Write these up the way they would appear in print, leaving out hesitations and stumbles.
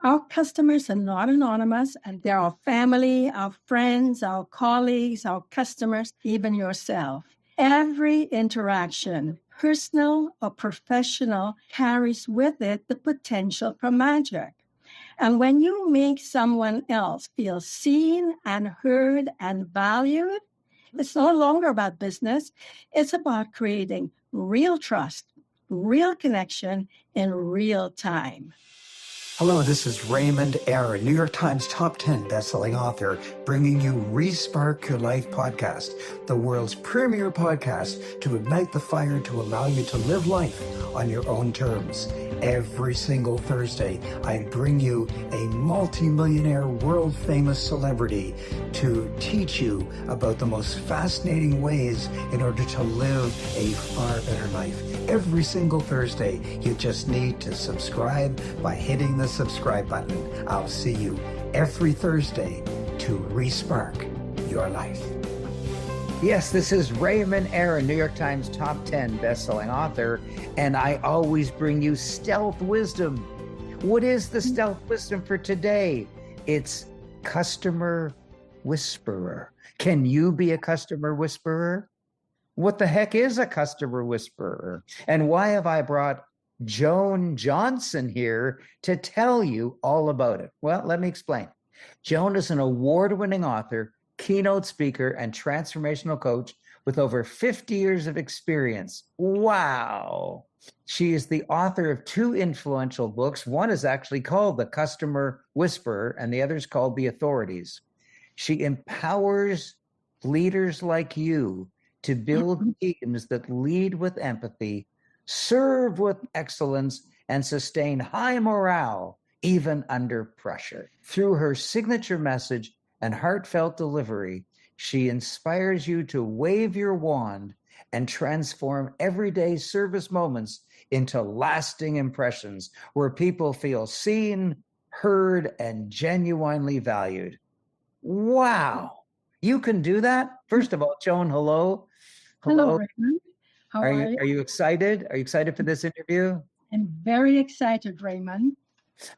Our customers are not anonymous, and they're our family, our friends, our colleagues, our customers, even yourself. Every interaction, personal or professional, carries with it the potential for magic. And when you make someone else feel seen and heard and valued, it's no longer about business. It's about creating real trust, real connection in real time. Hello, this is Raymond Aaron, New York Times top 10 bestselling author, bringing you Respark Your Life podcast, the world's premier podcast to ignite the fire to allow you to live life on your own terms. Every single Thursday, I bring you a multi-millionaire, world-famous celebrity to teach you about the most fascinating ways in order to live a far better life. Every single Thursday, you just need to subscribe by hitting the subscribe button. I'll see you every Thursday to Respark Your Life. Yes, this is Raymond Aaron, New York Times top 10 bestselling author, and I always bring you stealth wisdom. What is the stealth wisdom for today? It's customer whisperer. Can you be a customer whisperer? What the heck is a customer whisperer? And why have I brought Joan Johnson here to tell you all about it? Well, let me explain. Joan is an award-winning author, keynote speaker, and transformational coach with over 50 years of experience. Wow. She is the author of 2 influential books. One is actually called The Customer Whisperer, and the other is called The Authorities. She empowers leaders like you to build teams that lead with empathy, serve with excellence, and sustain high morale, even under pressure. Through her signature message and heartfelt delivery, she inspires you to wave your wand and transform everyday service moments into lasting impressions where people feel seen, heard, and genuinely valued. Wow. You can do that? First of all, Joan, hello. Hello, Raymond. How are you? Are you excited? Are you excited for this interview? I'm very excited, Raymond.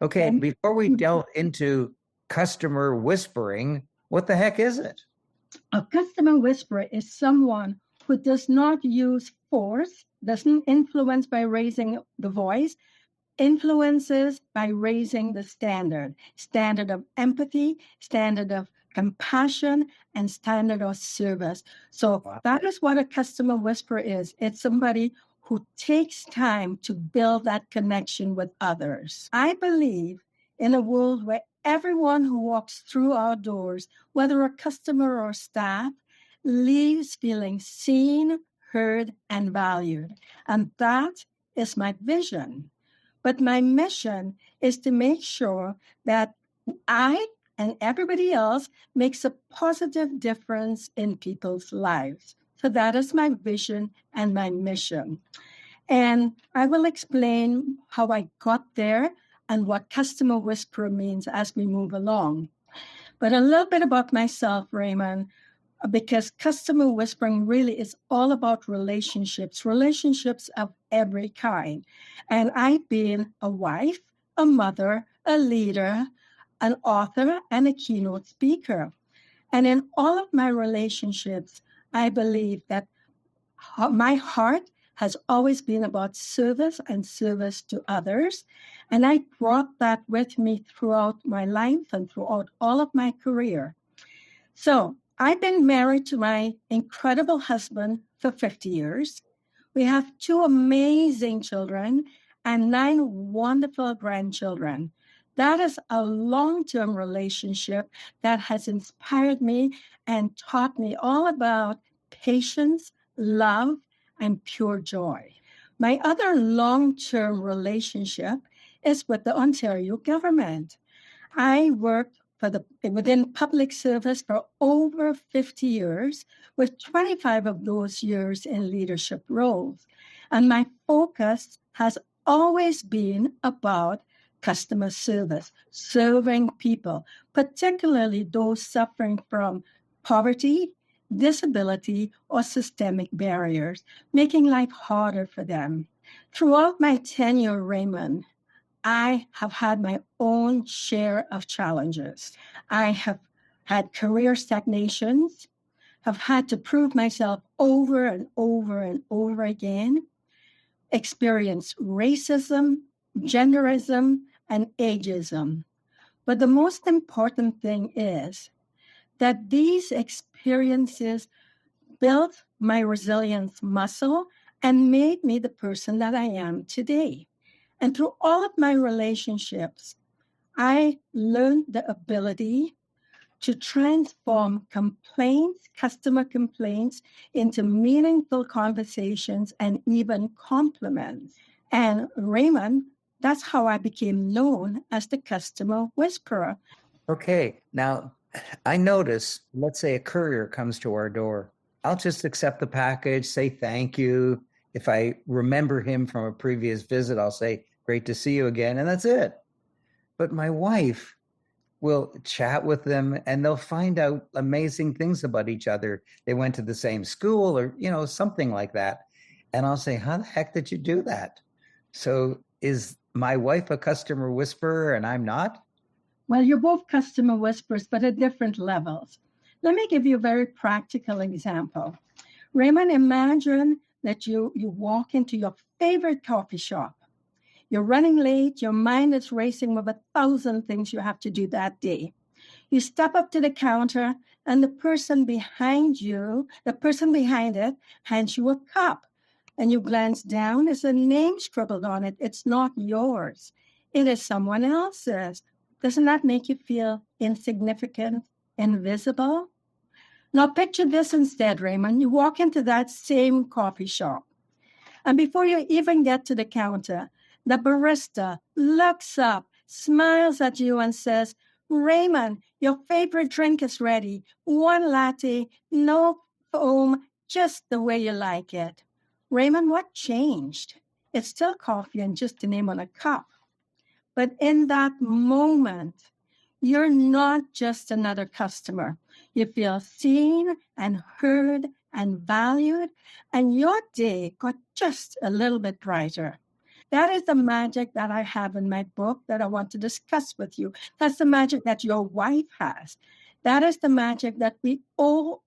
Okay, before we delve into customer whispering, what the heck is it? A customer whisperer is someone who does not use force, doesn't influence by raising the voice, influences by raising the standard of empathy, standard of compassion, and standard of service. So That is what a customer whisperer is. It's somebody who takes time to build that connection with others. I believe in a world where everyone who walks through our doors, whether a customer or staff, leaves feeling seen, heard, and valued. And that is my vision. But my mission is to make sure that I and everybody else makes a positive difference in people's lives. So that is my vision and my mission. And I will explain how I got there and what customer whisperer means as we move along. But a little bit about myself, Raymond, because customer whispering really is all about relationships of every kind. And I've been a wife, a mother, a leader, an author, and a keynote speaker. And in all of my relationships, I believe that my heart has always been about service and service to others. And I brought that with me throughout my life and throughout all of my career. So I've been married to my incredible husband for 50 years. We have 2 amazing children and 9 wonderful grandchildren. That is a long-term relationship that has inspired me and taught me all about patience, love, and pure joy. My other long-term relationship is with the Ontario government. I worked within public service for over 50 years, with 25 of those years in leadership roles. And my focus has always been about customer service, serving people, particularly those suffering from poverty, disability, or systemic barriers, making life harder for them. Throughout my tenure, Raymond, I have had my own share of challenges. I have had career stagnations, have had to prove myself over and over and over again, experienced racism, genderism, and ageism. But the most important thing is that these experiences built my resilience muscle and made me the person that I am today. And through all of my relationships, I learned the ability to transform complaints, customer complaints, into meaningful conversations and even compliments. And Raymond, that's how I became known as the customer whisperer. Okay, now I notice, let's say a courier comes to our door. I'll just accept the package, say thank you. If I remember him from a previous visit, I'll say, great to see you again, and that's it. But my wife will chat with them and they'll find out amazing things about each other. They went to the same school or, something like that. And I'll say, how the heck did you do that? So is my wife a customer whisperer and I'm not? Well, you're both customer whisperers, but at different levels. Let me give you a very practical example. Raymond, imagine that you walk into your favorite coffee shop. You're running late, your mind is racing with 1,000 things you have to do that day. You step up to the counter and the person behind it, hands you a cup. And you glance down, there's a name scribbled on it. It's not yours. It is someone else's. Doesn't that make you feel insignificant, invisible? Now picture this instead, Raymond. You walk into that same coffee shop. And before you even get to the counter, the barista looks up, smiles at you and says, Raymond, your favorite drink is ready. 1 latte, no foam, just the way you like it. Raymond, what changed? It's still coffee and just the name on a cup. But in that moment, you're not just another customer. You feel seen and heard and valued, and your day got just a little bit brighter. That is the magic that I have in my book that I want to discuss with you. That's the magic that your wife has. That is the magic that we all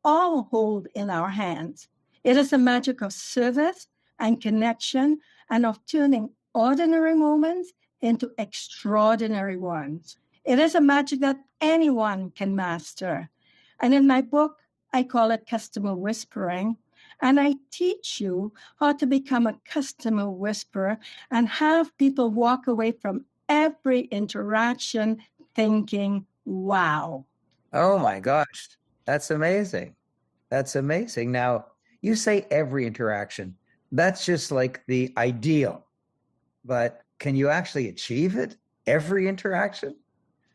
hold in our hands. It is the magic of service and connection and of turning ordinary moments into extraordinary ones. It is a magic that anyone can master. And in my book, I call it customer whispering. And I teach you how to become a customer whisperer and have people walk away from every interaction thinking, wow. Oh my gosh, that's amazing. That's amazing. Now, you say every interaction. That's just like the ideal. But can you actually achieve it? Every interaction?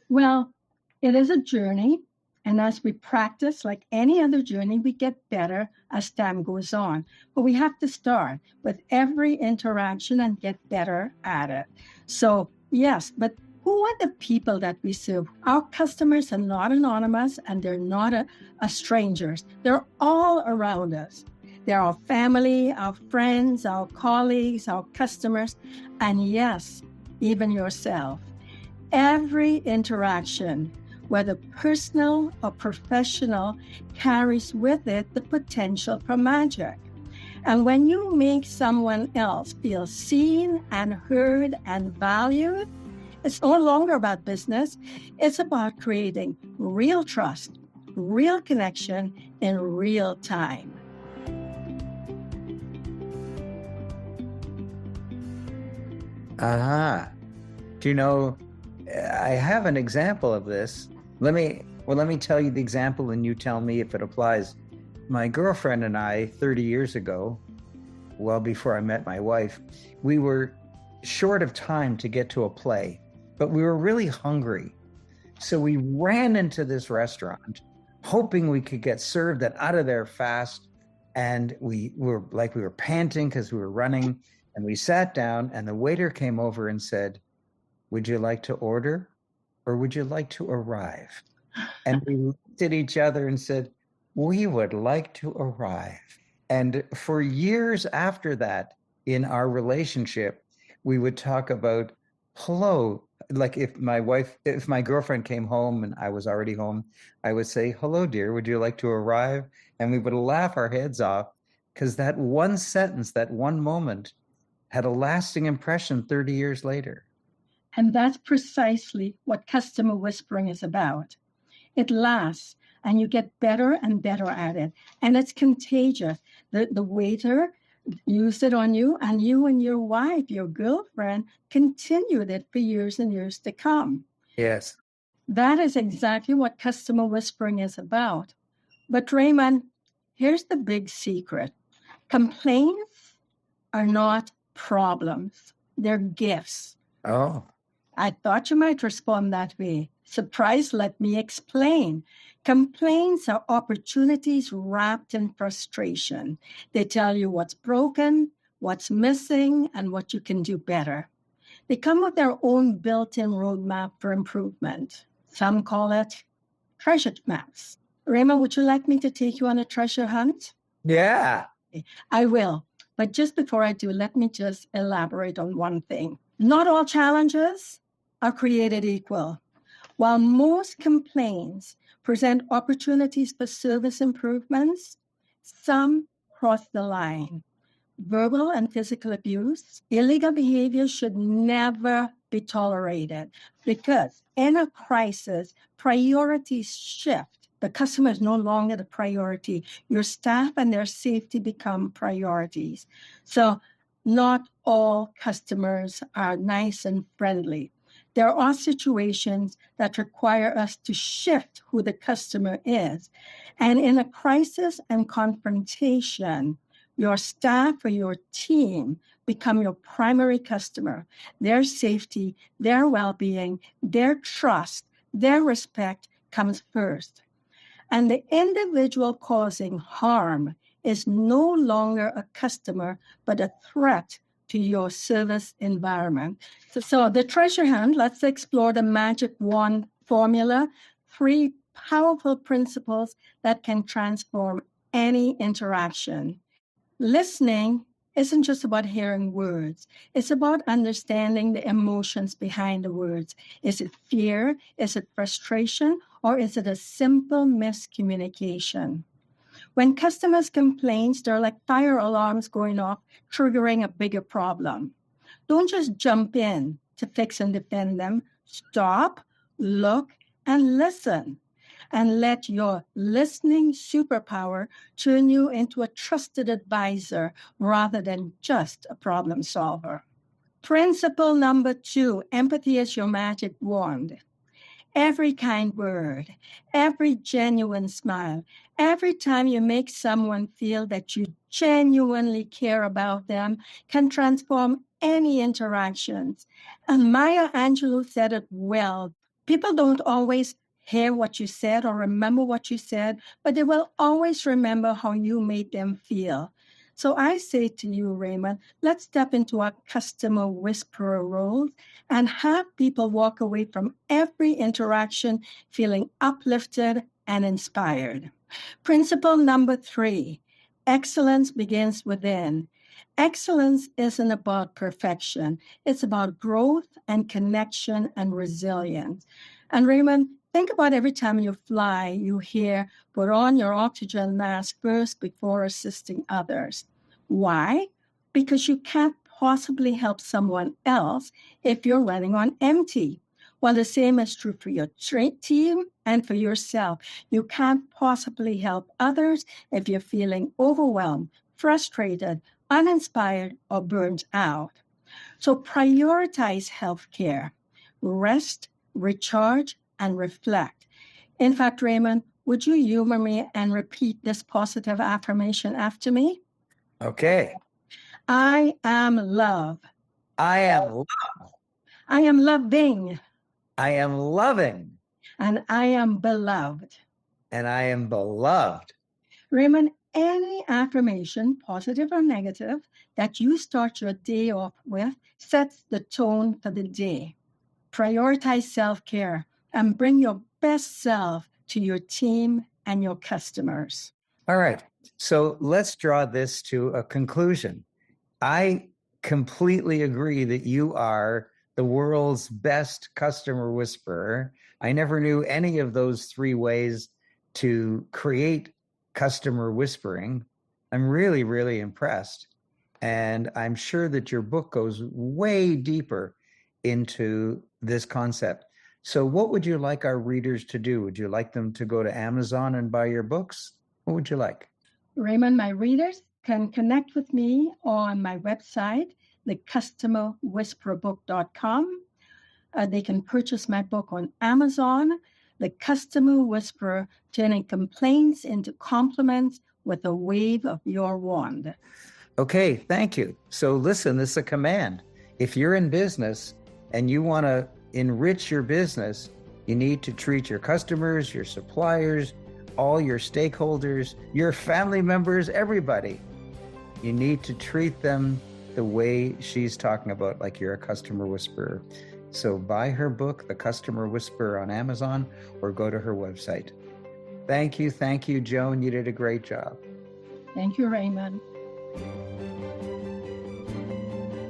Well, it is a journey. And as we practice, like any other journey, we get better as time goes on. But we have to start with every interaction and get better at it. So, yes, but who are the people that we serve? Our customers are not anonymous and they're not strangers. They're all around us. They're our family, our friends, our colleagues, our customers, and yes, even yourself. Every interaction, whether personal or professional, carries with it the potential for magic. And when you make someone else feel seen and heard and valued, it's no longer about business. It's about creating real trust, real connection in real time. Do you know, I have an example of this. Let me tell you the example and you tell me if it applies. My girlfriend and I, 30 years ago, well before I met my wife, we were short of time to get to a play, but we were really hungry. So we ran into this restaurant hoping we could get served and out of there fast. And we were panting because we were running, and we sat down and the waiter came over and said, would you like to order or would you like to arrive? And we looked at each other and said, we would like to arrive. And for years after that, in our relationship, we would talk about hello. Like if my girlfriend came home and I was already home, I would say, hello, dear, would you like to arrive? And we would laugh our heads off because that one sentence, that one moment had a lasting impression 30 years later. And that's precisely what customer whispering is about. It lasts and you get better and better at it. And it's contagious. The waiter used it on you, and you and your wife, your girlfriend, continued it for years and years to come. Yes. That is exactly what customer whispering is about. But Raymond, here's the big secret. Complaints are not problems. They're gifts. Oh. I thought you might respond that way. Surprise, let me explain. Complaints are opportunities wrapped in frustration. They tell you what's broken, what's missing, and what you can do better. They come with their own built-in roadmap for improvement. Some call it treasure maps. Raymond, would you like me to take you on a treasure hunt? Yeah. I will. But just before I do, let me just elaborate on one thing. Not all challenges are created equal. While most complaints present opportunities for service improvements, some cross the line. Verbal and physical abuse, illegal behavior should never be tolerated because in a crisis, priorities shift. The customer is no longer the priority. Your staff and their safety become priorities. So not all customers are nice and friendly. There are situations that require us to shift who the customer is. And in a crisis and confrontation, your staff or your team become your primary customer. Their safety, their well-being, their trust, their respect comes first. And the individual causing harm is no longer a customer, but a threat to your service environment. So the treasure hunt, let's explore the magic wand formula, 3 powerful principles that can transform any interaction. Listening isn't just about hearing words. It's about understanding the emotions behind the words. Is it fear? Is it frustration? Or is it a simple miscommunication? When customers complain, they're like fire alarms going off, triggering a bigger problem. Don't just jump in to fix and defend them. Stop, look, and listen. And let your listening superpower turn you into a trusted advisor rather than just a problem solver. Principle number 2, empathy is your magic wand. Every kind word, every genuine smile, every time you make someone feel that you genuinely care about them can transform any interactions. And Maya Angelou said it well. People don't always hear what you said or remember what you said, but they will always remember how you made them feel. So I say to you, Raymond, let's step into our customer whisperer role and have people walk away from every interaction feeling uplifted and inspired. Principle number 3, excellence begins within. Excellence isn't about perfection. It's about growth and connection and resilience. And Raymond, think about every time you fly, you hear, put on your oxygen mask first before assisting others. Why? Because you can't possibly help someone else if you're running on empty. Well, the same is true for your team and for yourself. You can't possibly help others if you're feeling overwhelmed, frustrated, uninspired, or burned out. So prioritize healthcare. Rest, recharge, and reflect. In fact, Raymond, would you humor me and repeat this positive affirmation after me? Okay. I am love. I am love. I am loving. I am loving. And I am beloved. And I am beloved. Raymond, any affirmation, positive or negative, that you start your day off with sets the tone for the day. Prioritize self-care and bring your best self to your team and your customers. All right. So let's draw this to a conclusion. I completely agree that you are the the world's best customer whisperer. I never knew any of those 3 ways to create customer whispering. I'm really, really impressed. And I'm sure that your book goes way deeper into this concept. So what would you like our readers to do? Would you like them to go to Amazon and buy your books? What would you like? Raymond, my readers can connect with me on my website, thecustomerwhispererbook.com. They can purchase my book on Amazon, The Customer Whisperer, turning complaints into compliments with a wave of your wand. Okay, thank you. So listen, this is a command. If you're in business and you want to enrich your business, you need to treat your customers, your suppliers, all your stakeholders, your family members, everybody. You need to treat them the way she's talking about, like you're a customer whisperer. So buy her book, The Customer Whisperer, on Amazon, or go to her website. Thank you, Joan. You did a great job. Thank you, Raymond.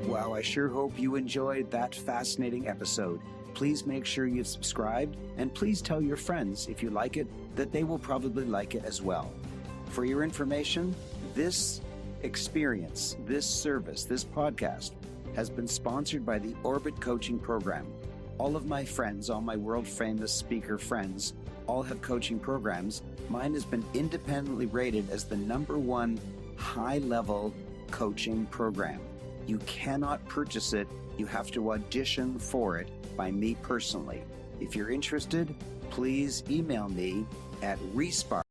Wow, I sure hope you enjoyed that fascinating episode. Please make sure you've subscribed, and please tell your friends, if you like it, that they will probably like it as well. For your information, this experience, this service, this podcast has been sponsored by the Orbit Coaching Program. All of my friends, all my world-famous speaker friends, all have coaching programs. Mine has been independently rated as the #1 high-level coaching program. You cannot purchase it. You have to audition for it by me personally. If you're interested, please email me at Respark.